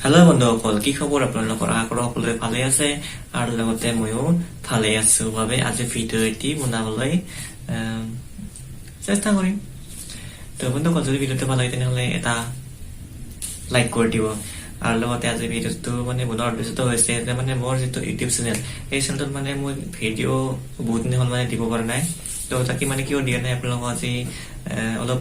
Hello' বন্ধুসকল, কি খবৰ আপোনালোকৰ? আশা কৰোঁ সকলোৱে ভালে আছে আৰু লগতে ময়ো ভালে আছো বাবে আজি ভিডিঅ' এটি বনাবলৈ চেষ্টা কৰিম। তো বন্ধুসকল, যদি ভিডিঅ'টো ভাল লাগে তেনেহ'লে এটা লাইক কৰি দিব। আৰু লগতে আজি ভিডিঅ'টো বনোৱাৰ উদ্দেশ্যটো হৈছে যে মোৰ যিটো ইউটিউব চেনেল, এই চেনেলটোত মই ভিডিঅ' বহুত দিন হ'ল দিব পৰা নাই। তো তাকে কিয় দিয়া নাই আপোনালোকক আজি অলপ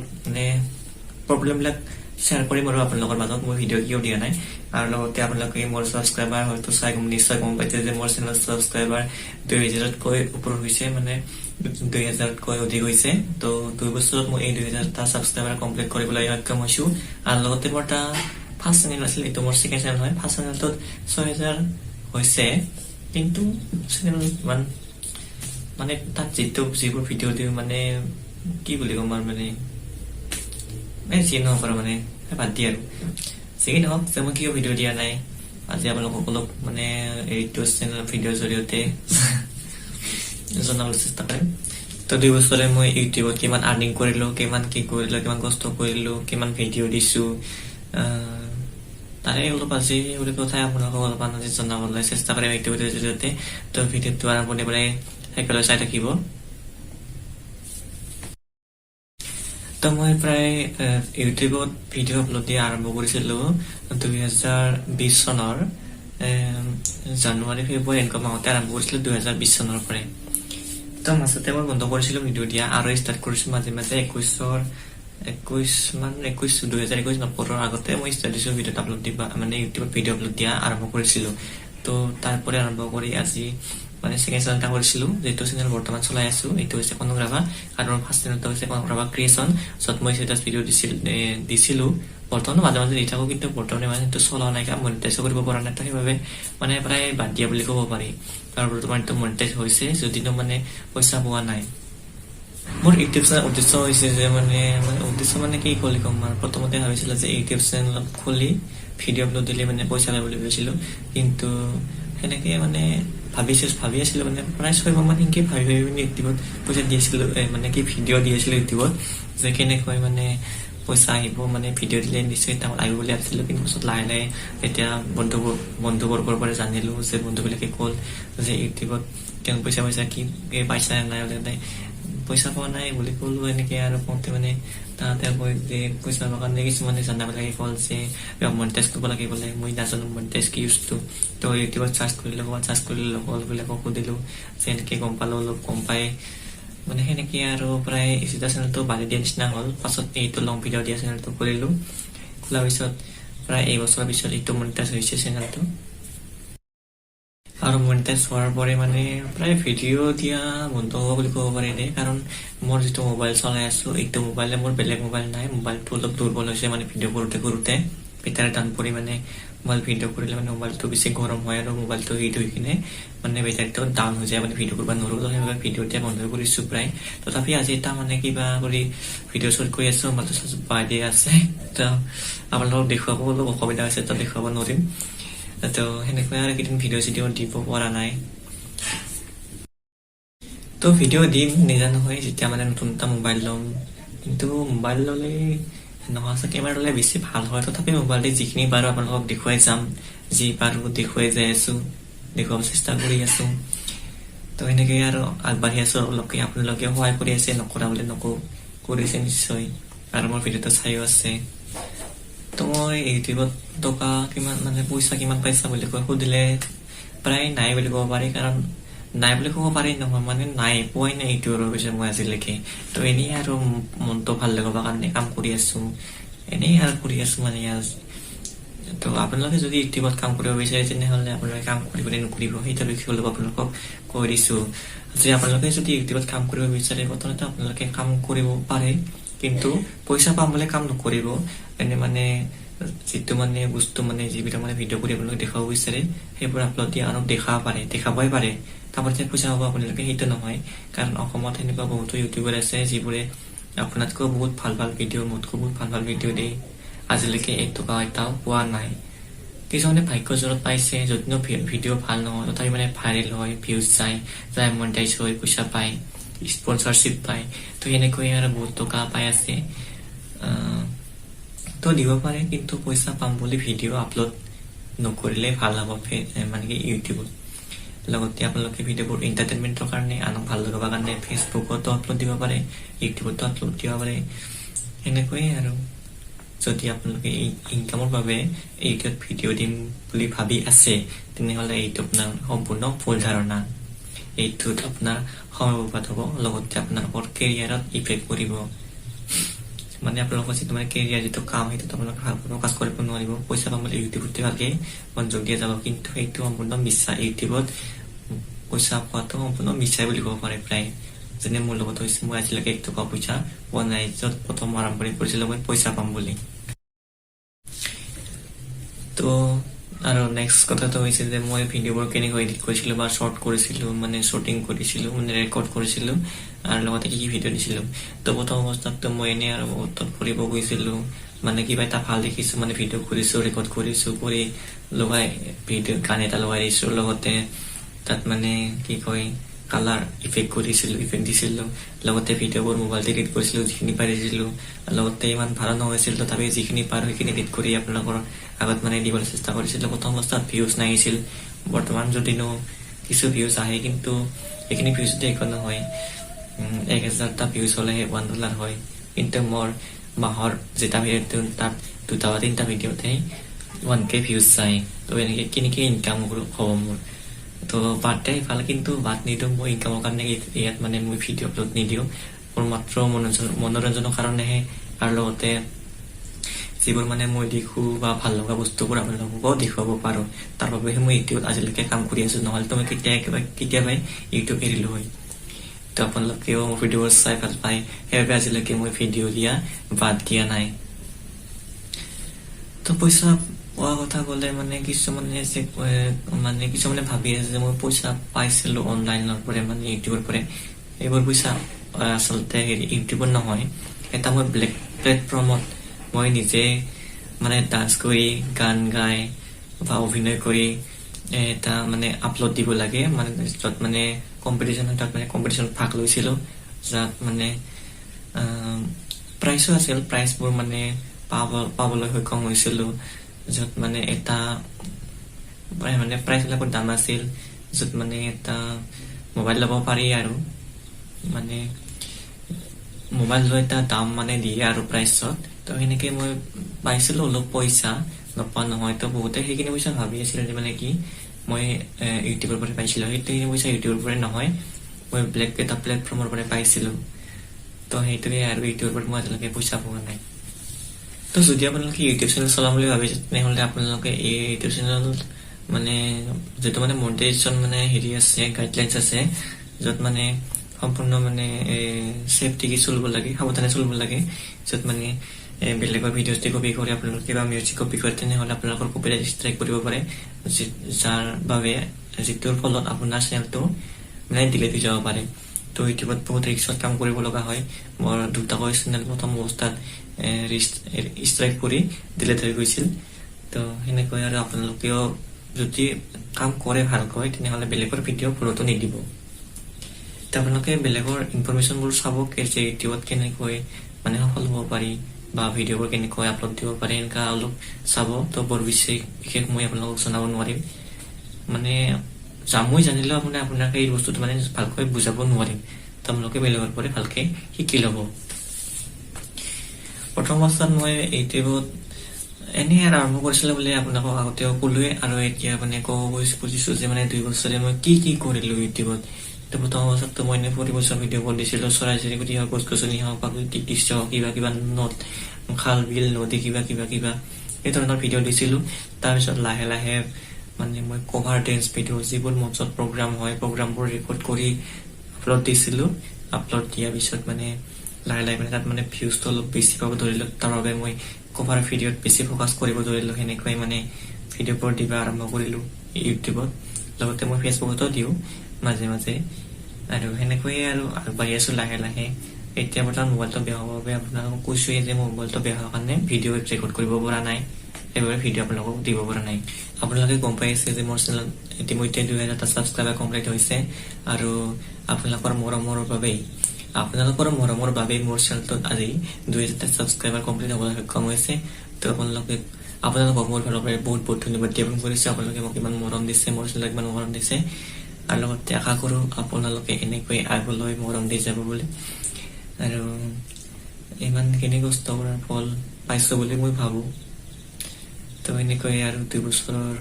প্ৰব্লেমবিলাক শ্বেয়াৰ কৰিম আৰু আপোনালোকৰ মাজত মই ভিডিঅ' কিয় দিয়া নাই। আৰু লগতে আপোনালোকে মোৰ ছাবস্ক্ৰাইবাৰ হয়তো নিশ্চয় গম পাইছে যে মোৰ চেনেল ছাবস্ক্ৰাইবাৰ 2000তকৈ ওপৰত হৈছে, 2000তকৈ অধিক হৈছে। তো 2 বছৰত মই এই 2000টা ছাবস্ক্ৰাইবাৰ কমপ্লিট কৰিবলৈ সক্ষম হৈছো। আৰু লগতে মোৰ এটা ফাৰ্ষ্ট চেনেল আছিল, এইটো মোৰ ছেকেণ্ড চেনেল হয়। ফাৰ্ষ্ট চেনেলটোত 6000 হৈছে, কিন্তু চেনেল ইমান তাত যিবোৰ ভিডিঅ' দিওঁ কি বুলি ক'ম আৰু যি নহওক আৰু বাদ দিয়ে আৰু যিকি নহওক যে মই কিয় ভিডিঅ' দিয়া নাই আজি আপোনালোকক অলপ এইটো চেনেল ভিডিঅ'ৰ জৰিয়তে জনাবলৈ চেষ্টা কৰিম। তো 2 বছৰে মই ইউটিউবত কিমান আৰ্নিং কৰিলো, কিমান কি কৰিলো, কিমান কষ্ট কৰিলো, কিমান ভিডিঅ' দিছো, তাৰে অলপ আজি বুলি কথাই আপোনালোকক অলপমান আজি জনাবলৈ চেষ্টা কৰিম এইটো ভিডিঅ'ৰ জৰিয়তে। তো ভিডিঅ'টো আৰম্ভণিৰ পৰাই শেষলৈ চাই থাকিব। তো মই প্ৰায় ইউটিউবত ভিডিঅ' আপলোড দিয়া আৰম্ভ কৰিছিলোঁ 2020 চনৰ জানুৱাৰী ফেব্ৰুৱাৰী এনেকুৱা মাহতে আৰম্ভ কৰিছিলোঁ 2020 চনৰ পৰাই। তো মাজতে মই বন্ধ কৰিছিলোঁ ভিডিঅ' দিয়া আৰু ষ্টাৰ্ট কৰিছোঁ মাজে মাজে 2021 নপৰৰ আগতে মই ষ্টাৰ্ট দিছোঁ ভিডিঅ'ত আপলোড দিবা ইউটিউবত ভিডিঅ' আপলোড দিয়া আৰম্ভ কৰিছিলোঁ। তো তাৰপৰা আৰম্ভ কৰি আজি ছেকেণ্ড চেনেল এটা কৰিছিলো, যিটো চেনেল বৰ্তমান চলাই আছো। এইটো হৈছে কনগ্ৰাভা আৰু ফাৰ্ষ্ট চেনেলটো হৈছে কনগ্ৰাভা ক্ৰিয়েচন, য'ত মই ষ্টেটাছ ভিডিঅ' দিছিলো। বৰ্তমান মাজে মাজে দি থাকো, কিন্তু বৰ্তমানে সেইটো চলোৱা নাই, মনিটাইজ কৰিব পৰা নাই। তো সেইবাবে প্ৰায় বাদ দিয়া বুলি ক'ব পাৰি। আৰু বৰ্তমান এইটো মনিটাইজ হৈছে যদিও পইচা পোৱা নাই। মোৰ ইউটিউব চেনেল উদ্দেশ্য হৈছে যে উদ্দেশ্য কি বুলি ক'ম আৰু প্ৰথমতে ভাবিছিলো যে ইউটিউব চেনেল খুলি ভিডিঅ' আপলোড দিলে পইচা পায় বুলি ভাবিছিলো, কিন্তু সেনেকে ভাবি আছিলো প্ৰায় 6 মাহ মান সেনেকে ভাবি ইউটিউবত পইচা দি আছিলো, কি ভিডিঅ' দি আছিলো ইউটিউবত যে কেনেকৈ পইচা আহিব, ভিডিঅ' দিলে নিশ্চয় আহিব বুলি ভাবিছিলো। কিন্তু পিছত লাহে লাহে এতিয়া বন্ধুবৰ্গৰ পৰা জানিলো যে বন্ধুবিলাকে ক'ল যে ইউটিউবত তেওঁ পইচা কি পাইছা নাই বোলে, পইচা পোৱা নাই বুলি ক'লো। এনেকে আৰু কওঁতে তাহাঁতে কয় যে পইচা পাবৰ কাৰণে কিছুমানে জানাবিলাকে ক'ল যে মনিটাইজ কৰিব লাগে বোলে। মই নাজানো মনিটাইজ কি বস্তু। তো ইউটিউবত চাৰ্চ কৰিলো, লগৰবিলাকক সুধিলো যে এনেকে গম পালো, অলপ গম পাই সেনেকে আৰু প্ৰায় এটা চেনেলটো বাঢ়ি দিয়া নিচিনা হ'ল। পাছত এইটো লং ভিডিঅ' দিয়া চেনেলটো খুলিলো, খোলাৰ পিছত প্ৰায় এইবছৰৰ পিছত এইটো মনিটাইজ হৈছে চেনেলটো। আৰু মনিটাইজ হোৱাৰ পৰে প্ৰায় ভিডিঅ' দিয়া বন্ধ হ'ব বুলি ক'ব পাৰি দেই, কাৰণ মোৰ যিটো মোবাইল চলাই আছো এইটো মোবাইলে, মোৰ বেলেগ মোবাইল নাই। মোবাইলটো অলপ দুৰ্বল হৈছে ভিডিঅ' কৰোঁতে বেটাৰী ডাউন পৰি মোবাইল ভিডিঅ' কৰিলে মোবাইলটো বেছি গৰম হয় আৰু মোবাইলটো হিট হৈ কিনে বেটাৰীটো ডাউন হৈ যায়, ভিডিঅ' কৰিব নোৱাৰো। তো সেইবাবে ভিডিঅ' দিয়া বন্ধ কৰিছো প্ৰায়। তথাপি আজি এটা কিবা কৰি ভিডিঅ' শ্বুট কৰি আছো, মোবাইলটো বাঢ়ি আছে। তো আপোনালোকক দেখুৱাব অলপ অসুবিধা হৈছে, তো দেখুৱাব নোৱাৰিম। তো সেনেকৈ আৰু কেইদিন ভিডিঅ' দিব পৰা নাই। তো ভিডিঅ' দিম নিজা নহয়, যেতিয়া নতুন এটা মোবাইল ল'ম। কিন্তু মোবাইল ল'লে নহয় কেমেৰা ল'লে বেছি ভাল হয়। তথাপি মোবাইলতে যিখিনি পাৰো আপোনালোকক দেখুৱাই যাম, যি পাৰো দেখুৱাই যাই আছো, দেখুৱাব চেষ্টা কৰি আছো। তো এনেকে আৰু আগবাঢ়ি আছো। আপোনালোকে সহায় কৰি আছে, নকৰা বুলি নকওঁ, কৰিছে নিশ্চয়। আৰু মোৰ ভিডিঅ'টো চাইও আছে। তো মই ইউটিউবত টকা কিমান পইচা কিমান পাইছা বুলি সুধিলে প্ৰায় নাই বুলি ক'ব পাৰি। কাৰণ নাই বুলি ক'ব পাৰি নহয়, নাই পোৱাই নাই ইউটিউবৰ পিছত মই আজিলৈকে। তো এনেই আৰু মনটো ভাল লগাবৰ কাৰণে কাম কৰি আছো, এনেই আৰু কৰি আছো তো আপোনালোকে যদি ইউটিউবত কাম কৰিব বিচাৰে তেনেহ'লে আপোনালোকে কাম কৰিব নকৰিব, সেইটো বিষয়ে অলপ আপোনালোকক কৈ দিছো। যে আপোনালোকে যদি ইউটিউবত কাম কৰিব বিচাৰে প্ৰথমতে আপোনালোকে কাম কৰিব পাৰে, কিন্তু পইচা পাম বুলি কাম নকৰিব। যিটো বস্তু যিবিলাক ভিডিঅ' কৰি আপোনালোকে দেখাব বিচাৰে সেইবোৰ আপলোড দিয়ে আৰু দেখাবই পাৰে, তাৰপৰা পইচা পাব আপোনালোকে, সেইটো নহয়। কাৰণ অসমত সেনেকুৱা বহুতো ইউটিউবাৰ আছে যিবোৰে আপোনাতকৈ বহুত ভাল ভিডিঅ', মোতকৈ বহুত ভাল ভিডিঅ' দিয়ে, আজিলৈকে 1 টকা এটাও পোৱা নাই। কিছুমানে ভাগ্য জোৰত পাইছে, যদিও ভিডিঅ' ভাল নহয় তথাপি ভাইৰেল হয়, ভিউজ যায়, মনিটাইজ হৈ পইচা পায়, স্পনচাৰশ্বিপ পায়। তো এনেকৈ আৰু বহুত টকা পাই আছে। তো দিব পাৰে, কিন্তু পইচা পাম বুলি ভিডিঅ' আপলোড নকৰিলে ভাল হ'ব মানে কি ইউটিউবত। লগতে আপোনালোকে ভিডিঅ'বোৰ এণ্টাৰটেইনমেণ্টৰ কাৰণে আনক ভাল লগাবৰ কাৰণে ফেচবুকতো আপলোড দিব পাৰে, ইউটিউবতো আপলোড দিব পাৰে। সেনেকৈয়ে আৰু যদি আপোনালোকে ইনকামৰ বাবে ইউটিউবত ভিডিঅ' দিম বুলি ভাবি আছে, তেনেহ'লে এইটো আপোনাৰ সম্পূৰ্ণ ভুল ধাৰণা। এইটোত আপোনাৰ সময় বৰবাদ হ'ব, লগতে আপোনালোকৰ কেৰিয়াৰত ইফেক্ট কৰিব। মানে আপোনালোকৰ যিটো মানে কেৰিয়াৰ যিটো কাম, সেইটোত আপোনালোকে ভালকৈ ফ'কাছ কৰিব নোৱাৰিব। পইচা পাম বুলি ইউটিউবতে ভালকে মনোযোগ দিয়া যাব, কিন্তু সেইটো সম্পূৰ্ণ মিছা। ইউটিউবত পইচা পোৱাটো সম্পূৰ্ণ মিছাই বুলি ক'ব পাৰে প্ৰায়। যেনে মোৰ লগত হৈছে, মই আজিলৈকে 1 টকা পইচা পোৱা নাই। য'ত প্ৰথম আৰম্ভণি কৰিছিলোঁ মই পইচা পাম বুলি। তো আৰু নেক্সট কথাটো হৈছে যে মই ভিডিঅ'বোৰ কেনেকৈ এডিট কৰিছিলোঁ বা শ্বৰ্ট কৰিছিলোঁ, মানে শ্বুটিং কৰিছিলোঁ, মানে ৰেকৰ্ড কৰিছিলোঁ, আৰু লগতে কি ভিডিঅ' দিছিলোঁ। তো প্ৰথম অৱস্থাততো মই এনেই আৰু বহুত ফুৰিব গৈছিলোঁ, মানে কিবা এটা ভাল দেখিছোঁ, মানে ভিডিঅ' কৰিছোঁ, ৰেকৰ্ড কৰিছোঁ, কৰি লগাই ভিডিঅ' গান এটা লগাই দিছোঁ, লগতে তাত মানে কি কয় কালাৰ ইফেক্ট দিছিলোঁ, লগতে ভিডিঅ'বোৰ মোবাইলতে এডিট কৰিছিলোঁ, যিখিনি পাৰিছিলোঁ। লগতে ইমান ভাল নহৈছিল, তথাপি যিখিনি পাৰোঁ সেইখিনি এডিট কৰি আপোনালোকৰ আগত মানে দিবলৈ চেষ্টা কৰিছিলোঁ। প্ৰথম অৱস্থাত ভিউজ নাহিছিল, বৰ্তমান যদিনো কিছু ভিউজ আহে, কিন্তু এইখিনি ভিউজতে একো নহয়। 1000টা ভিউজ হ'লেহে $1 হয়, কিন্তু মোৰ মাহৰ যেটা ভিডিঅ'টো তাত 2টা বা 3টা ভিডিঅ'তে 1K ভিউজ যায়। তো এনেকৈ কেনেকৈ ইনকাম হ'ব মোৰ? তো বাদ দিয়া ইফালে, কিন্তু বাদ নিদিওঁ মই ইনকামৰ কাৰণে। ইয়াত মানে মই ভিডিঅ' আপলোড নিদিওঁ, মোৰ মাত্ৰ মনোৰঞ্জনৰ কাৰণেহে। আৰু লগতে যিবোৰ মানে মই দেখোঁ বা ভাল লগা বস্তুবোৰ আপোনালোককো দেখুৱাব পাৰোঁ, তাৰ বাবেহে মই ইউটিউবত আজিলৈকে কাম কৰি আছোঁ। নহ'লেতো মই কেতিয়াবাই ইউটিউব এৰিলোঁ হয়। তো আপোনালোকেও মোৰ ভিডিঅ'বোৰ চাই ভাল পায়, সেইবাবে আজিলৈকে মই ভিডিঅ' দিয়া বাদ দিয়া নাই। তো পইচা পোৱা কথা ক'লে মানে কিছুমানে ভাবি আছে যে মই পইচা পাইছিলোঁ অনলাইনৰ পৰা, মানে ইউটিউবৰ পৰা। এইবোৰ পইচা আচলতে ইউটিউবত নহয়, এটা মই বেলেগ প্লেটফৰ্মত মই নিজে মানে ডান্স কৰি, গান গাই বা অভিনয় কৰি এটা মানে আপলোড দিব লাগে, মানে য'ত মানে কম্পিটিশ্যন হয়। তাত মানে কম্পিটিশ্যনত ভাগ লৈছিলোঁ, যাত মানে প্ৰাইজো আছিল। প্ৰাইজবোৰ মানে পাবলৈ সক্ষম হৈছিলোঁ, য'ত মানে এটা মানে প্ৰাইজবিলাকৰ দাম আছিল, য'ত মানে এটা মোবাইল ল'ব পাৰি, আৰু মানে মোবাইল লৈ এটা দাম মানে দিয়ে আৰু প্ৰাইজত। তো সেনেকৈ মই পাইছিলোঁ অলপ পইচা, নোপোৱা নহয়। তো বহুতে সেইখিনি পইচা ভাবি আছিল যে মানে কি মই ইউটিউবৰ পৰা পাইছিলোঁ। সেইখিনি পইচা ইউটিউবৰ পৰা নহয়, মই বেলেগ এটা প্লেটফৰ্মৰ পৰা পাইছিলোঁ। তো সেইটোৱে আৰু ইউটিউবৰ পৰা মই আজিলৈকে পইচা পোৱা নাই। তো যদি আপোনালোকে ইউটিউব চেনেল চলাম বুলি ভাবিছে, তেনেহ'লে আপোনালোকে এই ইউটিউব চেনেল মানে যিটো মানে মনিটাইজেশ্যন মানে আছে, গাইডলাইনছ আছে, য'ত মানে সম্পূৰ্ণ মানে ছেফটিকে চলিব লাগে, সাৱধানে চলিব লাগে। য'ত মানে বেলেগৰ ভিডিঅ'জ দি কপি কৰি আপোনালোকে কিবা মিউজিক কপি কৰে, তেনেহ'লে আপোনালোকৰ কপিৰাইট ষ্ট্ৰাইক কৰিব পাৰে, যাৰ বাবে যিটোৰ ফলত আপোনাৰ চেনেলটো মানে ডিলিট হৈ যাব পাৰে। তো ইউটিউবত বহুত ৰিক্সত কাম কৰিব লগা হয়। মোৰ 2টাকৈ চেনেল প্ৰথম অৱস্থাত ষ্ট্ৰাইক কৰি ডিলিট হৈ গৈছিল। তো সেনেকৈ আৰু আপোনালোকেও যদি কাম কৰে ভালকৈ, তেনেহ'লে বেলেগৰ ভিডিঅ' ভুলতো নিদিব। তো আপোনালোকে বেলেগৰ ইনফৰমেশ্যনবোৰ চাব, যে ইউটিউবত কেনেকৈ মানে সফল হ'ব পাৰি বা ভিডিঅ'বোৰ কেনেকৈ আপলোড দিব পাৰি, এনেকুৱা অলপ চাব। তো বৰ বিশেষ মই আপোনালোকক জনাব নোৱাৰিম, মানে মই জানিলেও আপোনাক এই বস্তুটো মানে ভালকৈ বুজাব নোৱাৰিম। তো আপোনালোকে বেলেগৰ পৰা ভালকৈ শিকি ল'ব। প্ৰথম অৱস্থাত মই ইউটিউবত এনেই আৰম্ভ কৰিছিলোঁ বুলি আপোনালোকক আগতেও ক'লোৱে, আৰু এতিয়া মানে ক'ব খুজিছোঁ যে মানে 2 বছৰে মই কি কৰিলোঁ ইউটিউবত। তো প্ৰথম অৱস্থাততো মই এনেই পৰিবেশৰ ভিডিঅ'বোৰ দিছিলোঁ, চৰাই-চিৰিকটি হওক, গছ-গছনি হওক, প্ৰাকৃতিক দৃশ্য হওক, কিবা খাল বিল নদী কিবা এই ধৰণৰ ভিডিঅ' দিছিলোঁ। তাৰপিছত লাহে লাহে মানে মই কভাৰ ডেন্স ভিডিঅ', যিবোৰ মঞ্চত প্ৰগ্ৰাম হয়, প্ৰগ্ৰামবোৰ ৰেকৰ্ড কৰি আপলোড দিছিলোঁ। আপলোড দিয়াৰ পিছত মানে লাহে লাহে মানে তাত মানে ভিউজটো অলপ বেছি পাব ধৰিলোঁ, তাৰ বাবে মই কভাৰ ভিডিঅ'ত বেছি ফ'কাছ কৰিব ধৰিলোঁ। সেনেকৈ মানে ভিডিঅ'বোৰ দিব আৰম্ভ কৰিলোঁ ইউটিউবত। লগতে মই ফেচবুকতো দিওঁ মাজে মাজে, আৰু সেনেকৈয়ে আৰু আগবাঢ়ি আছোঁ লাহে লাহে। এতিয়া বৰ্তমান মোবাইলটো বেয়া হোৱাৰ বাবে আপোনালোকক কৈছোঁৱেই যে মোবাইলটো বেয়া হোৱাৰ কাৰণে ভিডিঅ' ৰেকৰ্ড কৰিব পৰা নাই, সেইবাবে ভিডিঅ' আপোনালোকক দিব পৰা নাই। আপোনালোকে গম পাই আছে যে মোৰ চেনেল ইতিমধ্যে 2000টা ছাবস্ক্ৰাইবাৰ কমপ্লিট হৈছে, আৰু আপোনালোকৰ মৰমৰ বাবেই মোৰ চেনেলটোত আজি 2000টা ছাবস্ক্ৰাইবাৰ কমপ্লিট হ'বলৈ সক্ষম হৈছে। তো আপোনালোকে আপোনালোকক মোৰ ফালৰ পৰা বহুত বহুত ধন্যবাদ জ্ঞাপন কৰিছো। আপোনালোকে মোক ইমান মৰম দিছে, মোৰ চেনেলক ইমান মৰম দিছে, আৰু লগতে আশা কৰো আপোনালোকে এনেকৈ আগলৈ মৰম দি যাব বুলি। আৰু ইমানখিনি কষ্ট কৰাৰ ফল পাইছো বুলি মই ভাবো। তো এনেকৈ আৰু 2 বছৰৰ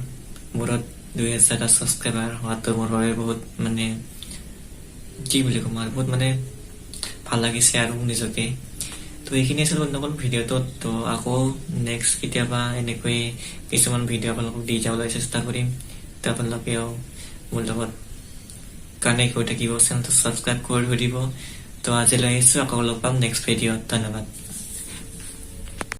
মূৰত 2000টা ছাবস্ক্ৰাইবাৰ হোৱাটো মোৰ বাবে বহুত মানে কি বুলি ক'ম আৰু বহুত মানে ভাল লাগিছে আৰু নিজকে। তো এইখিনি আছিল বন্ধুসকল ভিডিঅ'টোত। তো আকৌ নেক্সট কেতিয়াবা এনেকৈ কিছুমান ভিডিঅ' আপোনালোকক দি যাবলৈ চেষ্টা কৰিম। তো আপোনালোকেও মোৰ লগত কানেক্ট হৈ থাকিব, চেনেলটো ছাবস্ক্ৰাইব কৰি দিব। তো আজিলৈ আহিছো, আকৌ লগ পাম নেক্সট ভিডিঅ'ত। ধন্যবাদ।